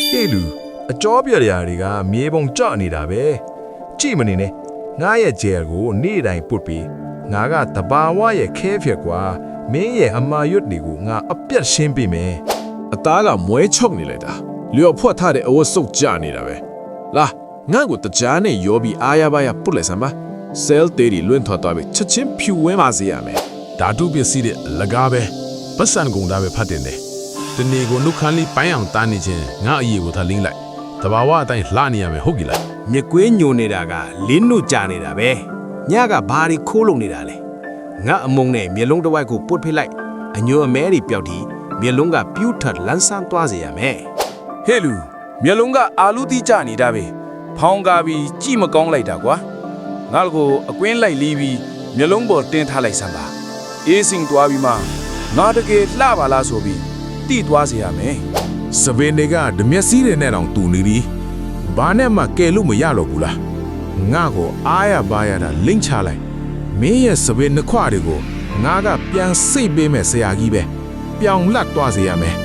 ဟေးလူအကြောပြရတွေကမြေပုံကြော့နေတာပဲကြည့်မနေနဲ့ငါရဲ့ဂျယ်ကိုနေ့တိုင်းပုတ်ပြီးငါကတဘာဝရဲ့ခဲဖြက်ကွာမင်းရဲ့အမာရွတ်တွေကိုငါအပြတ်ရှင်းပေးမယ် အသားကမွဲချုပ်နေလိုက်တာလျော်ဖွက်ထားတဲ့အဝတ်စုပ်ကြနေတာပဲလာငါ့ကိုတကြားနဲ့ရောပြီးအားရပါရပုတ်လိုက်စမ်းပါဆဲလ်တေးဒီလွင့်ထွက်သွားပြီးချက်ချင်းဖြူဝဲပါစေရမယ် ဓာတုပစ္စည်းတွေလကားပဲပတ်စံကုန်တာပဲဖတ်တင်တယ်တနေ့ကိုနှုတ်ခမ်းလေးပိုင်းအောင်တားနေခြင်းငါအရေးကိုထားလင်းလိုက်တဘာဝအတိုင်းလှနေရမယ်ဟုတ်ကီလား မြကွေးညိုနေတာကလင်းတို့ကြာနေတာပဲညကဘာတွေခိုးလုံနေတာလဲငါအမုံနဲ့မျက်လုံးတစ်ဝိုက်ကိုပုတ်ဖိလိုက်အညိုအမဲတွေပျောက်ပြီးမျက်လုံးကပြူးထတ်လန်းဆန်းသွားစေရမယ် ဟဲ့လူမျက်လုံးကအာလူတီးကြနေတာပဲဖောင်းကားပြီးကြည့်မကောင်းလိုက်တာကွာငါ့ကိုအကွင်းလိုက်လီးပြီးမျက်လုံးပေါ်တင်းထားလိုက်စမ်းပါအေးစင်သွားပြီးမှငါတကယ်လှပါလားဆိုပြီးတိသွားစေရမယ် စပင်တွေကဓမျက်စီးတွေနဲ့တောင်တူနေပြီဘာနဲ့မှကယ်လို့မရတော့ဘူးလားငါကိုအားရပါရတာလိမ့်ချလိုက်မင်းရဲ့စပင်နှစ်ခွတွေကိုငါကပြန်စိတ်ပေးမဲ့ဆရာကြီးပဲပြောင်လတ်သွားစေရမယ်